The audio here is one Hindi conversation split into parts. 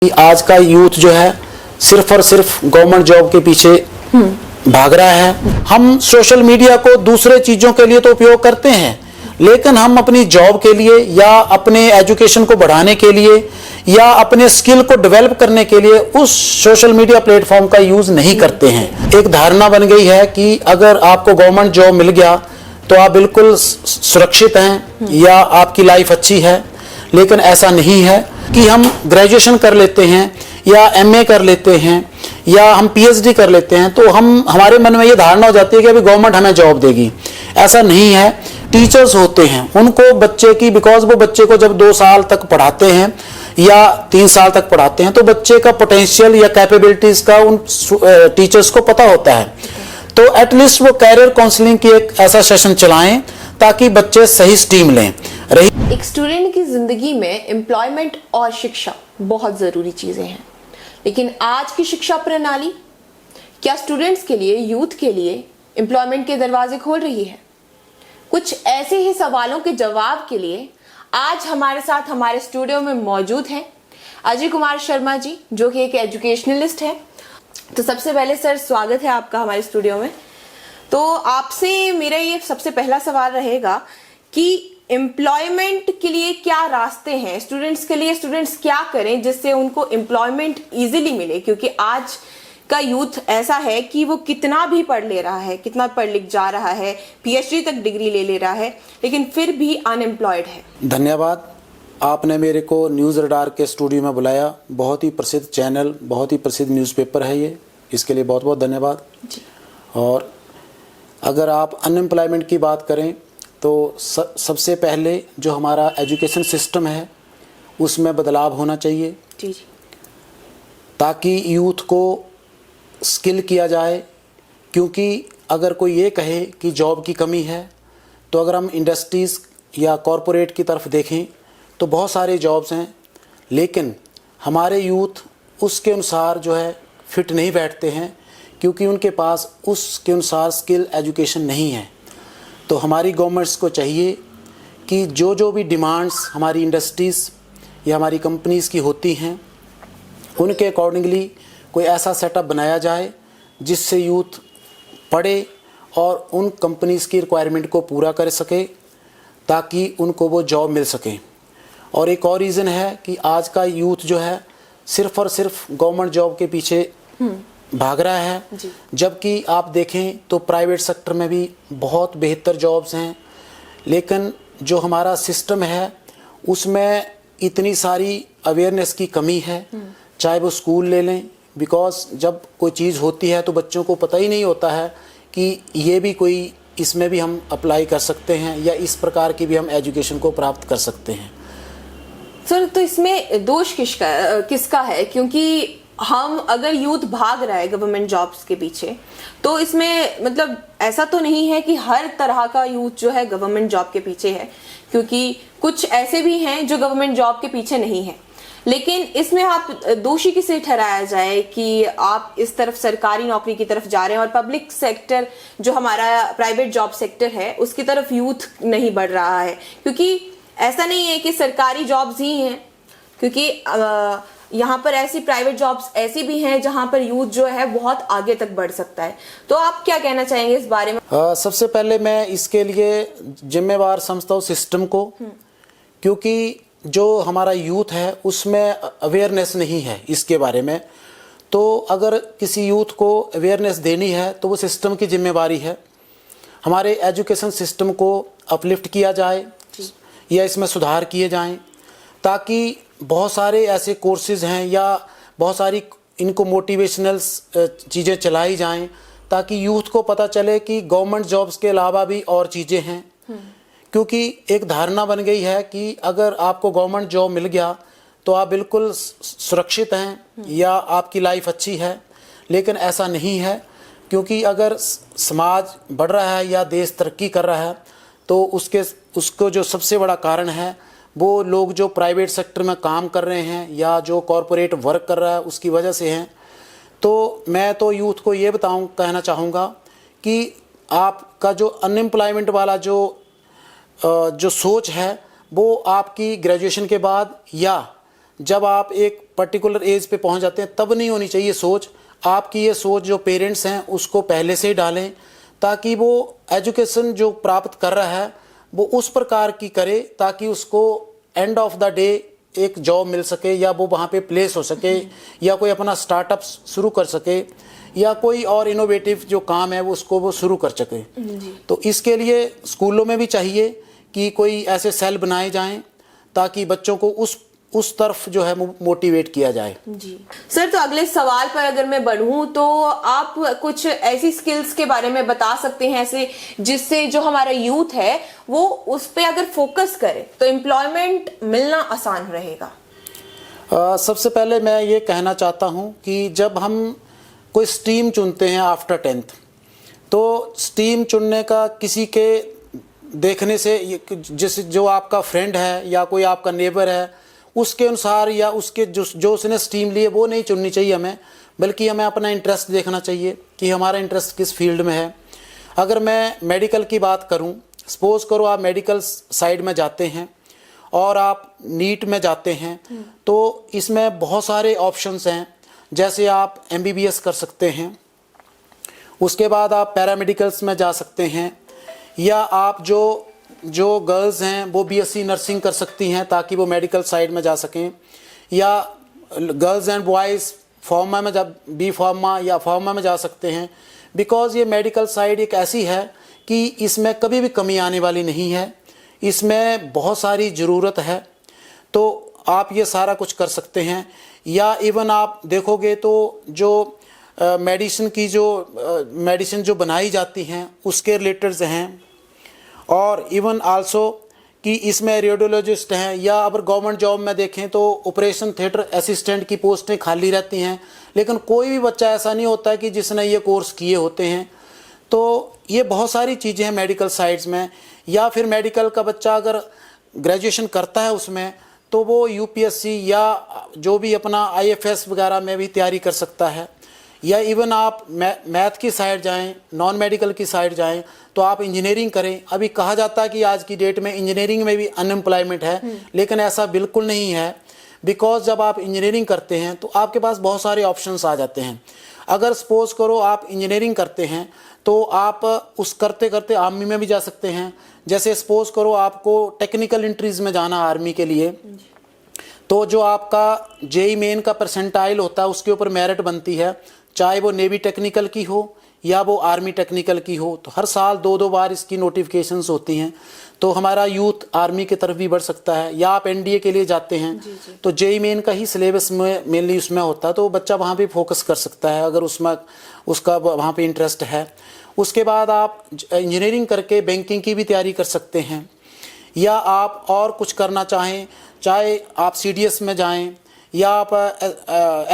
आज का यूथ जो है सिर्फ और सिर्फ गवर्नमेंट जॉब के पीछे भाग रहा है। हम सोशल मीडिया को दूसरे चीजों के लिए तो उपयोग करते हैं, लेकिन हम अपनी जॉब के लिए या अपने एजुकेशन को बढ़ाने के लिए या अपने स्किल को डेवलप करने के लिए उस सोशल मीडिया प्लेटफॉर्म का यूज नहीं करते हैं। एक धारणा बन गई है कि अगर आपको गवर्नमेंट जॉब मिल गया तो आप बिल्कुल सुरक्षित हैं या आपकी लाइफ अच्छी है, लेकिन ऐसा नहीं है कि हम ग्रेजुएशन कर लेते हैं या एमए कर लेते हैं या हम पीएचडी कर लेते हैं तो हमारे मन में ये धारणा हो जाती है कि अभी गवर्नमेंट हमें जॉब देगी। ऐसा नहीं है। टीचर्स होते हैं, उनको बच्चे की बिकॉज वो बच्चे को जब 2 साल तक पढ़ाते हैं या 3 साल तक पढ़ाते हैं तो बच्चे का पोटेंशियल या कैपेबिलिटीज का उन टीचर्स को पता होता है। तो एटलीस्ट वो कैरियर काउंसलिंग की एक ऐसा सेशन चलाएं ताकि बच्चे सही स्ट्रीम लें। एक स्टूडेंट की जिंदगी में एम्प्लॉयमेंट और शिक्षा बहुत जरूरी चीजें हैं, लेकिन आज की शिक्षा प्रणाली क्या स्टूडेंट्स के लिए, यूथ के लिए एम्प्लॉयमेंट के दरवाजे खोल रही है? कुछ ऐसे ही सवालों के जवाब के लिए आज हमारे साथ हमारे स्टूडियो में मौजूद हैं अजय कुमार शर्मा जी, जो कि एक एजुकेशनलिस्ट है। तो सबसे पहले सर, स्वागत है आपका हमारे स्टूडियो में। तो आपसे मेरा ये सबसे पहला सवाल रहेगा कि एम्प्लॉयमेंट के लिए क्या रास्ते हैं स्टूडेंट्स के लिए, स्टूडेंट्स क्या करें जिससे उनको एम्प्लॉयमेंट इजीली मिले? क्योंकि आज का यूथ ऐसा है कि वो कितना भी पढ़ ले रहा है, कितना पढ़ लिख जा रहा है, पीएचडी तक डिग्री ले रहा है, लेकिन फिर भी अनएम्प्लॉयड है। धन्यवाद, आपने मेरे को न्यूज़ रडार के स्टूडियो में बुलाया। बहुत ही प्रसिद्ध चैनल, बहुत ही प्रसिद्ध न्यूज़पेपर है ये, इसके लिए बहुत बहुत धन्यवाद जी। और अगर आप अनएम्प्लॉयमेंट की बात करें तो सबसे पहले जो हमारा एजुकेशन सिस्टम है उसमें बदलाव होना चाहिए जी। ताकि यूथ को स्किल किया जाए। क्योंकि अगर कोई ये कहे कि जॉब की कमी है तो अगर हम इंडस्ट्रीज़ या कॉरपोरेट की तरफ देखें तो बहुत सारे जॉब्स हैं, लेकिन हमारे यूथ उसके अनुसार जो है फिट नहीं बैठते हैं क्योंकि उनके पास उसके अनुसार स्किल एजुकेशन नहीं है। तो हमारी गवर्नमेंट्स को चाहिए कि जो भी डिमांड्स हमारी इंडस्ट्रीज़ या हमारी कंपनीज़ की होती हैं उनके अकॉर्डिंगली कोई ऐसा सेटअप बनाया जाए जिससे यूथ पढ़े और उन कंपनीज़ की रिक्वायरमेंट को पूरा कर सके ताकि उनको वो जॉब मिल सके। और एक और रीज़न है कि आज का यूथ जो है सिर्फ और सिर्फ गवर्नमेंट जॉब के पीछे भाग रहा है, जबकि आप देखें तो प्राइवेट सेक्टर में भी बहुत बेहतर जॉब्स हैं, लेकिन जो हमारा सिस्टम है उसमें इतनी सारी अवेयरनेस की कमी है। चाहे वो स्कूल ले लें, बिकॉज जब कोई चीज़ होती है तो बच्चों को पता ही नहीं होता है कि ये भी कोई, इसमें भी हम अप्लाई कर सकते हैं या इस प्रकार की भी हम एजुकेशन को प्राप्त कर सकते हैं। सर, तो इसमें दोष किसका है? क्योंकि हम अगर यूथ भाग रहा है गवर्नमेंट जॉब्स के पीछे तो इसमें मतलब ऐसा तो नहीं है कि हर तरह का यूथ जो है गवर्नमेंट जॉब के पीछे है, क्योंकि कुछ ऐसे भी हैं जो गवर्नमेंट जॉब के पीछे नहीं है। लेकिन इसमें आप दोषी किसे ठहराया जाए कि आप इस तरफ सरकारी नौकरी की तरफ जा रहे हैं और पब्लिक सेक्टर जो हमारा प्राइवेट जॉब सेक्टर है उसकी तरफ यूथ नहीं बढ़ रहा है? क्योंकि ऐसा नहीं है कि सरकारी जॉब्स ही हैं, क्योंकि यहाँ पर ऐसी प्राइवेट जॉब्स ऐसी भी हैं जहाँ पर यूथ जो है बहुत आगे तक बढ़ सकता है। तो आप क्या कहना चाहेंगे इस बारे में? सबसे पहले मैं इसके लिए जिम्मेवार समझता हूँ सिस्टम को, क्योंकि जो हमारा यूथ है उसमें अवेयरनेस नहीं है इसके बारे में। तो अगर किसी यूथ को अवेयरनेस देनी है तो वो सिस्टम की जिम्मेवारी है। हमारे एजुकेशन सिस्टम को अपलिफ्ट किया जाए या इसमें सुधार किए जाएं ताकि बहुत सारे ऐसे कोर्सेज हैं या बहुत सारी इनको मोटिवेशनल चीज़ें चलाई जाएं ताकि यूथ को पता चले कि गवर्नमेंट जॉब्स के अलावा भी और चीज़ें हैं। क्योंकि एक धारणा बन गई है कि अगर आपको गवर्नमेंट जॉब मिल गया तो आप बिल्कुल सुरक्षित हैं या आपकी लाइफ अच्छी है, लेकिन ऐसा नहीं है। क्योंकि अगर समाज बढ़ रहा है या देश तरक्की कर रहा है तो उसको जो सबसे बड़ा कारण है वो लोग जो प्राइवेट सेक्टर में काम कर रहे हैं या जो कॉरपोरेट वर्क कर रहा है उसकी वजह से हैं। तो मैं तो यूथ को ये कहना चाहूँगा कि आपका जो अनएम्प्लॉयमेंट वाला जो सोच है वो आपकी ग्रेजुएशन के बाद या जब आप एक पर्टिकुलर एज पे पहुंच जाते हैं तब नहीं होनी चाहिए सोच। आपकी ये सोच जो पेरेंट्स हैं उसको पहले से ही डालें, ताकि वो एजुकेशन जो प्राप्त कर रहा है वो उस प्रकार की करे ताकि उसको एंड ऑफ द डे एक जॉब मिल सके, या वो वहाँ पे प्लेस हो सके, या कोई अपना स्टार्टअप शुरू कर सके, या कोई और इनोवेटिव जो काम है वो उसको वो शुरू कर सके। तो इसके लिए स्कूलों में भी चाहिए कि कोई ऐसे सेल बनाए जाएं ताकि बच्चों को उस तरफ जो है मोटिवेट किया जाए। जी सर, तो अगले सवाल पर अगर मैं बढ़ूं तो आप कुछ ऐसी स्किल्स के बारे में बता सकते हैं ऐसे जिससे जो हमारा यूथ है वो उस पे अगर फोकस करे तो एम्प्लॉयमेंट मिलना आसान रहेगा। सबसे पहले मैं ये कहना चाहता हूँ कि जब हम कोई स्ट्रीम चुनते हैं आफ्टर 10th, तो स्ट्रीम चुनने का किसी के देखने से जो आपका फ्रेंड है या कोई आपका नेबर है उसके अनुसार या उसके जो उसने स्ट्रीम लिए वो नहीं चुननी चाहिए हमें, बल्कि हमें अपना इंटरेस्ट देखना चाहिए कि हमारा इंटरेस्ट किस फील्ड में है। अगर मैं मेडिकल की बात करूं, सपोज करो आप मेडिकल साइड में जाते हैं और आप नीट में जाते हैं, तो इसमें बहुत सारे ऑप्शंस हैं। जैसे आप MBBS कर सकते हैं, उसके बाद आप पैरामेडिकल्स में जा सकते हैं, या आप जो गर्ल्स हैं वो BSc नर्सिंग कर सकती हैं ताकि वो मेडिकल साइड में जा सकें, या गर्ल्स एंड बॉयज़ फार्मा में बी फार्मा या फार्मा में जा सकते हैं। बिकॉज़ ये मेडिकल साइड एक ऐसी है कि इसमें कभी भी कमी आने वाली नहीं है, इसमें बहुत सारी ज़रूरत है, तो आप ये सारा कुछ कर सकते हैं। या इवन आप देखोगे तो जो मेडिसिन जो बनाई जाती हैं उसके रिलेटेड हैं, और इवन आल्सो कि इसमें रेडियोलॉजिस्ट हैं, या अगर गवर्नमेंट जॉब में देखें तो ऑपरेशन थिएटर असिस्टेंट की पोस्टें खाली रहती हैं, लेकिन कोई भी बच्चा ऐसा नहीं होता है कि जिसने ये कोर्स किए होते हैं। तो ये बहुत सारी चीज़ें हैं मेडिकल साइड्स में। या फिर मेडिकल का बच्चा अगर ग्रेजुएशन करता है उसमें, तो वो UPSC या जो भी अपना IFS वगैरह में भी तैयारी कर सकता है। या इवन आप मैथ की साइड जाएं, नॉन मेडिकल की साइड जाएं, तो आप इंजीनियरिंग करें। अभी कहा जाता है कि आज की डेट में इंजीनियरिंग में भी अनएम्प्लॉयमेंट है, लेकिन ऐसा बिल्कुल नहीं है। बिकॉज जब आप इंजीनियरिंग करते हैं तो आपके पास बहुत सारे ऑप्शंस आ जाते हैं। अगर सपोज करो आप इंजीनियरिंग करते हैं तो आप उस करते करते आर्मी में भी जा सकते हैं। जैसे सपोज करो आपको टेक्निकल एंट्रीज में जाना आर्मी के लिए, तो जो आपका JEE मेन का परसेंटाइल होता है उसके ऊपर मेरिट बनती है, चाहे वो नेवी टेक्निकल की हो या वो आर्मी टेक्निकल की हो। तो हर साल 2-2 बार इसकी नोटिफिकेशंस होती हैं, तो हमारा यूथ आर्मी की तरफ भी बढ़ सकता है। या आप NDA के लिए जाते हैं तो JEE मेन का ही सिलेबस में मेनली उसमें होता है, तो बच्चा वहाँ पे फोकस कर सकता है अगर उसमें उसका वहाँ पे इंटरेस्ट है। उसके बाद आप इंजीनियरिंग करके बैंकिंग की भी तैयारी कर सकते हैं, या आप और कुछ करना चाहें, चाहे आप CDS में जाएं या आप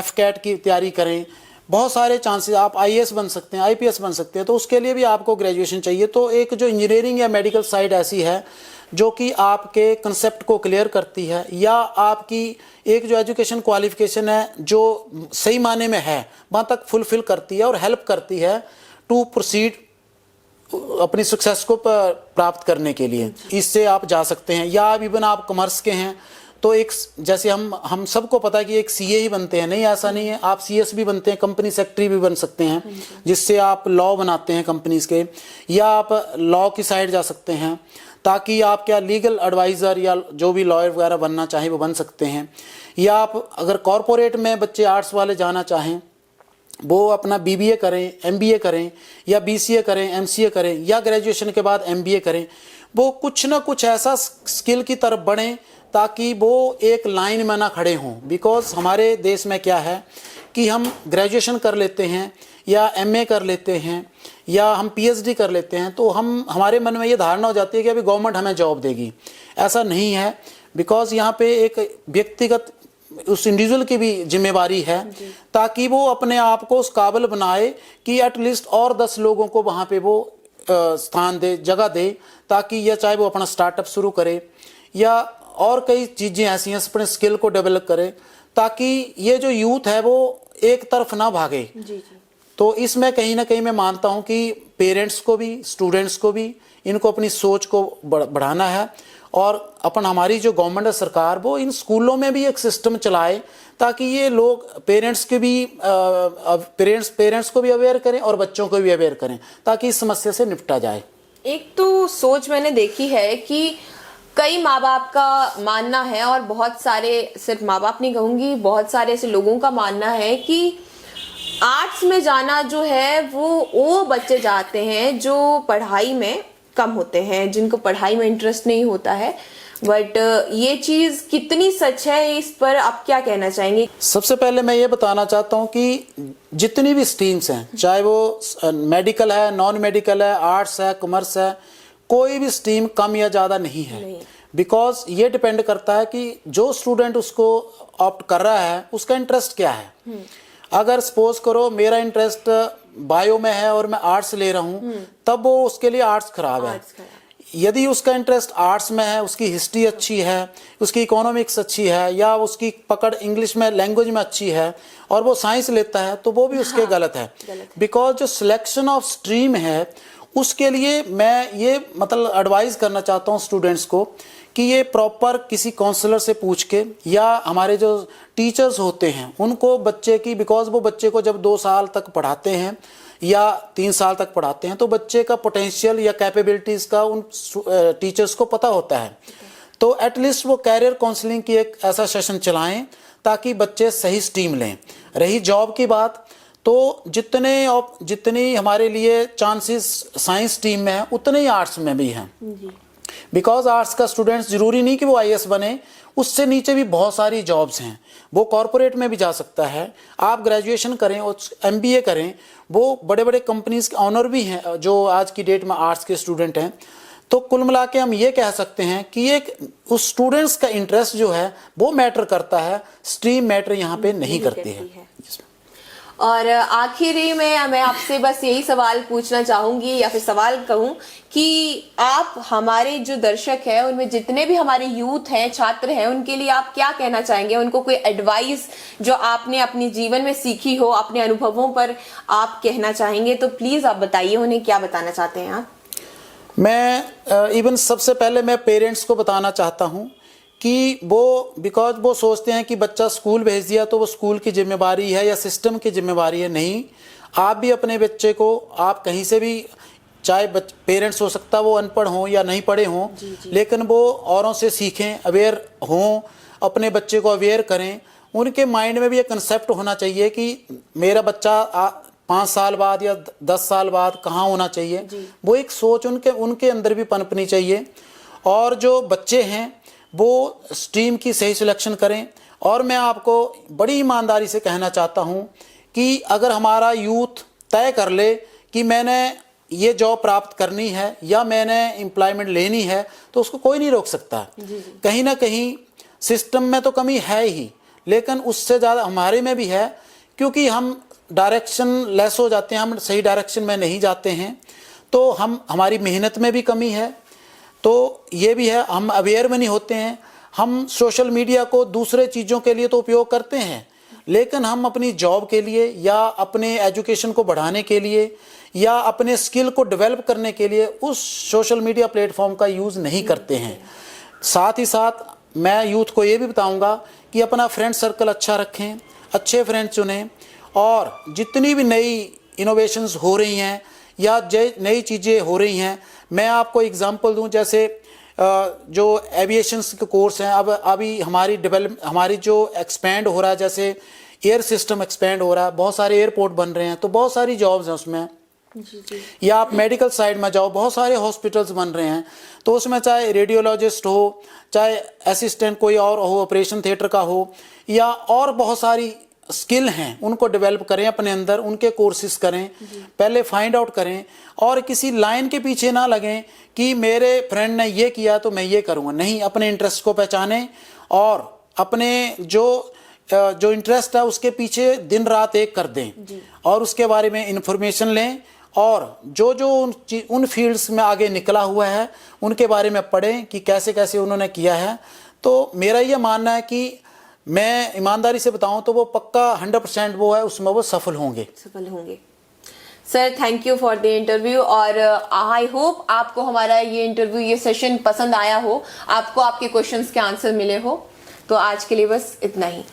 FCAT की तैयारी करें। बहुत सारे चांसेस, आप IAS बन सकते हैं, IPS बन सकते हैं, तो उसके लिए भी आपको ग्रेजुएशन चाहिए। तो एक जो इंजीनियरिंग या मेडिकल साइड ऐसी है जो कि आपके कंसेप्ट को क्लियर करती है, या आपकी एक जो एजुकेशन क्वालिफिकेशन है जो सही माने में है वहाँ तक फुलफिल करती है और हेल्प करती है टू प्रोसीड अपनी सक्सेस को प्राप्त करने के लिए। इससे आप जा सकते हैं। या इवन आप कॉमर्स के हैं तो एक जैसे हम सबको पता है कि एक CA ही बनते हैं, नहीं ऐसा नहीं है, आप CS भी बनते हैं, कंपनी सेक्रेटरी भी बन सकते हैं, जिससे आप लॉ बनाते हैं कंपनीज के। या आप लॉ की साइड जा सकते हैं ताकि आप क्या लीगल एडवाइज़र या जो भी लॉयर वगैरह बनना चाहें वो बन सकते हैं। या आप अगर कॉरपोरेट में बच्चे आर्ट्स वाले जाना चाहें वो अपना BBA करें, MBA करें, या BCA करें, MCA करें, या ग्रेजुएशन के बाद MBA करें। वो कुछ ना कुछ ऐसा स्किल की तरफ बढ़ें ताकि वो एक लाइन में ना खड़े हों। बिकॉज हमारे देश में क्या है कि हम ग्रेजुएशन कर लेते हैं या MA कर लेते हैं या हम PhD कर लेते हैं, तो हमारे मन में ये धारणा हो जाती है कि अभी गवर्नमेंट हमें जॉब देगी। ऐसा नहीं है, बिकॉज यहाँ पे एक व्यक्तिगत उस इंडिविजुअल की भी जिम्मेवारी है ताकि वो अपने आप को उस काबिल बनाए कि एटलीस्ट और 10 लोगों को वहाँ पे वो स्थान दे, जगह दे, ताकि यह चाहे वो अपना स्टार्टअप शुरू करे या और कई चीज़ें ऐसी हैं अपने स्किल को डेवलप करे, ताकि ये जो यूथ है वो एक तरफ ना भागे। तो इसमें कहीं ना कहीं मैं मानता हूँ कि पेरेंट्स को भी, स्टूडेंट्स को भी, इनको अपनी सोच को बढ़ाना है और अपन हमारी जो गवर्नमेंट है सरकार, वो इन स्कूलों में भी एक सिस्टम चलाए ताकि ये लोग पेरेंट्स को भी अवेयर करें और बच्चों को भी अवेयर करें ताकि इस समस्या से निपटा जाए। एक तो सोच मैंने देखी है कि कई माँ बाप का मानना है, और बहुत सारे, सिर्फ माँ बाप नहीं कहूंगी, बहुत सारे ऐसे लोगों का मानना है कि आर्ट्स में जाना जो है वो बच्चे जाते हैं जो पढ़ाई में कम होते हैं, जिनको पढ़ाई में इंटरेस्ट नहीं होता है। बट ये चीज कितनी सच है, इस पर आप क्या कहना चाहेंगे? सबसे पहले मैं ये बताना चाहता हूँ कि जितनी भी स्ट्रीम्स हैं, चाहे वो मेडिकल है, नॉन मेडिकल है, आर्ट्स है, कॉमर्स है, कोई भी स्ट्रीम कम या ज़्यादा नहीं है। बिकॉज ये डिपेंड करता है कि जो स्टूडेंट उसको ऑप्ट कर रहा है उसका इंटरेस्ट क्या है। अगर सपोज करो मेरा इंटरेस्ट बायो में है और मैं आर्ट्स ले रहा हूँ, तब वो उसके लिए आर्ट्स खराब है। यदि उसका इंटरेस्ट आर्ट्स में है, उसकी हिस्ट्री अच्छी है, उसकी इकोनॉमिक्स अच्छी है, या उसकी पकड़ इंग्लिश में लैंग्वेज में अच्छी है और वो साइंस लेता है, तो वो भी उसके गलत है। बिकॉज जो सिलेक्शन ऑफ स्ट्रीम है उसके लिए मैं ये मतलब एडवाइस करना चाहता हूँ स्टूडेंट्स को कि ये प्रॉपर किसी काउंसलर से पूछ के, या हमारे जो टीचर्स होते हैं उनको बच्चे की, बिकॉज वो बच्चे को जब 2 साल तक पढ़ाते हैं या 3 साल तक पढ़ाते हैं तो बच्चे का पोटेंशियल या कैपेबिलिटीज़ का उन टीचर्स को पता होता है। तो एटलीस्ट वो कैरियर काउंसलिंग की एक ऐसा सेशन चलाएं ताकि बच्चे सही स्ट्रीम लें। रही जॉब की बात, तो जितनी हमारे लिए चांसेस साइंस स्ट्रीम में है उतने ही आर्ट्स में भी हैं। बिकॉज आर्ट्स का स्टूडेंट्स जरूरी नहीं कि वो IAS बने, उससे नीचे भी बहुत सारी जॉब्स हैं, वो कॉरपोरेट में भी जा सकता है। आप ग्रेजुएशन करें और MBA करें, वो बड़े बड़े कंपनीज के ऑनर भी हैं जो आज की डेट में आर्ट्स के स्टूडेंट हैं। तो कुल मिला के हम ये कह सकते हैं कि एक उस स्टूडेंट्स का इंटरेस्ट जो है वो मैटर करता है, स्ट्रीम मैटर यहाँ पे नहीं करती है। और आखिरी में मैं आपसे बस यही सवाल पूछना चाहूंगी, या फिर सवाल कहूं कि आप हमारे जो दर्शक हैं उनमें जितने भी हमारे यूथ हैं, छात्र हैं, उनके लिए आप क्या कहना चाहेंगे? उनको कोई एडवाइस जो आपने अपने जीवन में सीखी हो, अपने अनुभवों पर आप कहना चाहेंगे, तो प्लीज आप बताइए, उन्हें क्या बताना चाहते हैं आप? मैं इवन सबसे पहले मैं पेरेंट्स को बताना चाहता हूँ कि वो, बिकॉज वो सोचते हैं कि बच्चा स्कूल भेज दिया तो वो स्कूल की जिम्मेवारी है या सिस्टम की जिम्मेवारी है। नहीं, आप भी अपने बच्चे को, आप कहीं से भी, चाहे पेरेंट्स हो सकता है वो अनपढ़ हों या नहीं पढ़े हों, लेकिन वो औरों से सीखें, अवेयर हों, अपने बच्चे को अवेयर करें। उनके माइंड में भी एक कंसेप्ट होना चाहिए कि मेरा बच्चा 5 साल बाद या 10 साल बाद कहाँ होना चाहिए। वो एक सोच उनके अंदर भी पनपनी चाहिए। और जो बच्चे हैं वो स्ट्रीम की सही सिलेक्शन करें। और मैं आपको बड़ी ईमानदारी से कहना चाहता हूँ कि अगर हमारा यूथ तय कर ले कि मैंने ये जॉब प्राप्त करनी है या मैंने एम्प्लॉयमेंट लेनी है, तो उसको कोई नहीं रोक सकता। कहीं ना कहीं सिस्टम में तो कमी है ही, लेकिन उससे ज़्यादा हमारे में भी है, क्योंकि हम डायरेक्शन लेस हो जाते हैं, हम सही डायरेक्शन में नहीं जाते हैं। तो हमारी मेहनत में भी कमी है, तो ये भी है, हम अवेयर में नहीं होते हैं। हम सोशल मीडिया को दूसरे चीज़ों के लिए तो उपयोग करते हैं, लेकिन हम अपनी जॉब के लिए या अपने एजुकेशन को बढ़ाने के लिए या अपने स्किल को डेवलप करने के लिए उस सोशल मीडिया प्लेटफॉर्म का यूज़ नहीं करते हैं। साथ ही साथ मैं यूथ को ये भी बताऊंगा कि अपना फ्रेंड सर्कल अच्छा रखें, अच्छे फ्रेंड चुनें, और जितनी भी नई इनोवेशंस हो रही हैं या नई चीज़ें हो रही हैं, मैं आपको एग्जांपल दूं, जैसे जो एविएशंस के कोर्स हैं, अब अभी हमारी जो एक्सपेंड हो रहा है, जैसे एयर सिस्टम एक्सपेंड हो रहा है, बहुत सारे एयरपोर्ट बन रहे हैं, तो बहुत सारी जॉब्स हैं उसमें। या आप मेडिकल साइड में जाओ, बहुत सारे हॉस्पिटल्स बन रहे हैं, तो उसमें चाहे रेडियोलॉजिस्ट हो, चाहे असिस्टेंट कोई और हो, ऑपरेशन थिएटर का हो, या और बहुत सारी स्किल हैं, उनको डेवलप करें अपने अंदर, उनके कोर्सेज करें, पहले फाइंड आउट करें, और किसी लाइन के पीछे ना लगें कि मेरे फ्रेंड ने ये किया तो मैं ये करूँगा। नहीं, अपने इंटरेस्ट को पहचानें और अपने जो इंटरेस्ट है उसके पीछे दिन रात एक कर दें, और उसके बारे में इंफॉर्मेशन लें, और जो उन फील्ड्स में आगे निकला हुआ है उनके बारे में पढ़ें कि कैसे कैसे उन्होंने किया है। तो मेरा ये मानना है कि मैं ईमानदारी से बताऊं तो वो पक्का 100% वो है, उसमें वो सफल होंगे। Sir thank you for the interview और आई होप आपको हमारा ये इंटरव्यू ये सेशन पसंद आया हो, आपको आपके क्वेश्चंस के आंसर मिले हो। तो आज के लिए बस इतना ही।